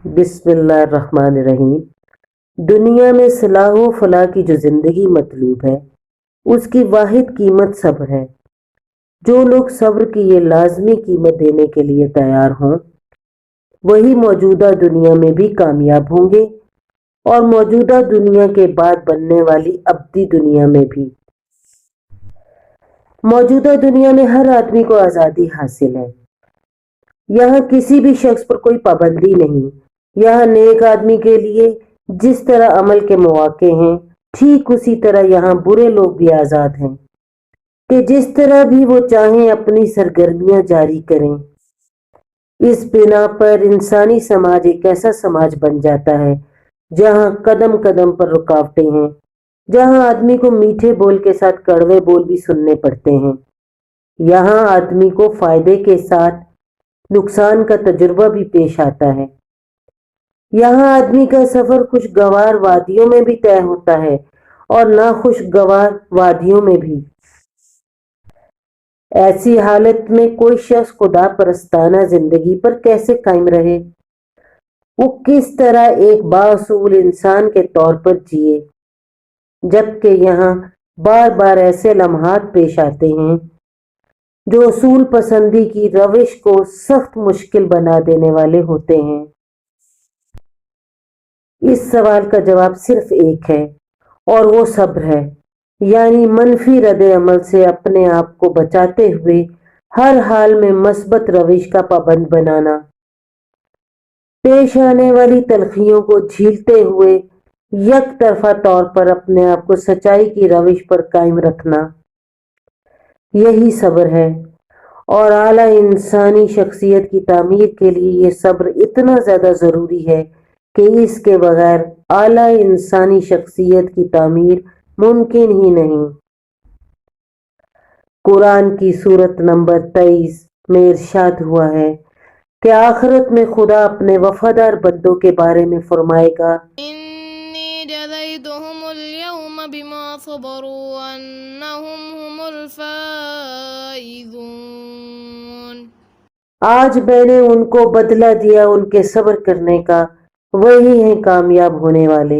बिस्मिल्लाहिर्रहमानिर्रहीम। दुनिया में सलाह व फलाह की जो ज़िंदगी मतलूब है, उसकी वाहिद कीमत सब्र है। जो लोग सब्र की ये लाजमी कीमत देने के लिए तैयार हों, वही मौजूदा दुनिया में भी कामयाब होंगे और मौजूदा दुनिया के बाद बनने वाली अब्दी दुनिया में भी। मौजूदा दुनिया में हर आदमी को आज़ादी हासिल है। यहाँ किसी भी शख्स पर कोई पाबंदी नहीं। यहाँ नेक आदमी के लिए जिस तरह अमल के मौके हैं, ठीक उसी तरह यहाँ बुरे लोग भी आज़ाद हैं कि जिस तरह भी वो चाहें अपनी सरगर्मियां जारी करें। इस बिना पर इंसानी समाज एक ऐसा समाज बन जाता है जहाँ कदम कदम पर रुकावटें हैं, जहाँ आदमी को मीठे बोल के साथ कड़वे बोल भी सुनने पड़ते हैं। यहाँ आदमी को फायदे के साथ नुकसान का तजुर्बा भी पेश आता है। यहाँ आदमी का सफर खुशगवार वादियों में भी तय होता है और नाखुशगवार वादियों में भी। ऐसी हालत में कोई शख्स खुदा परस्ताना जिंदगी पर कैसे कायम रहे? वो किस तरह एक बासूल इंसान के तौर पर जिए, जबकि यहाँ बार बार ऐसे लम्हात पेश आते हैं जो असूल पसंदी की रविश को सख्त मुश्किल बना देने वाले होते हैं। इस सवाल का जवाब सिर्फ एक है और वो सब्र है, यानी मनफी रद्द अमल से अपने आप को बचाते हुए हर हाल में मस्बत रविश का पाबंद बनाना, पेश आने वाली तलखियों को झीलते हुए एक तरफा तौर पर अपने आप को सच्चाई की रविश पर कायम रखना, यही सब्र है। और आला इंसानी शख्सियत की तामीर के लिए ये सब्र इतना ज़्यादा ज़रूरी है कि इसके बगैर आला इंसानी शख्सियत की तामीर मुमकिन ही नहीं। कुरान की सूरत नंबर 23 में इरशाद हुआ है कि आखिरत में खुदा अपने वफादार बंदों के बारे में फरमाएगा, इन्नी जज़यतुहुमुल यौम बिमा सबरू अन्नहुम हुमुल फाइज़ून। आज मैंने उनको बदला दिया उनके सब्र करने का, वही हैं कामयाब होने वाले।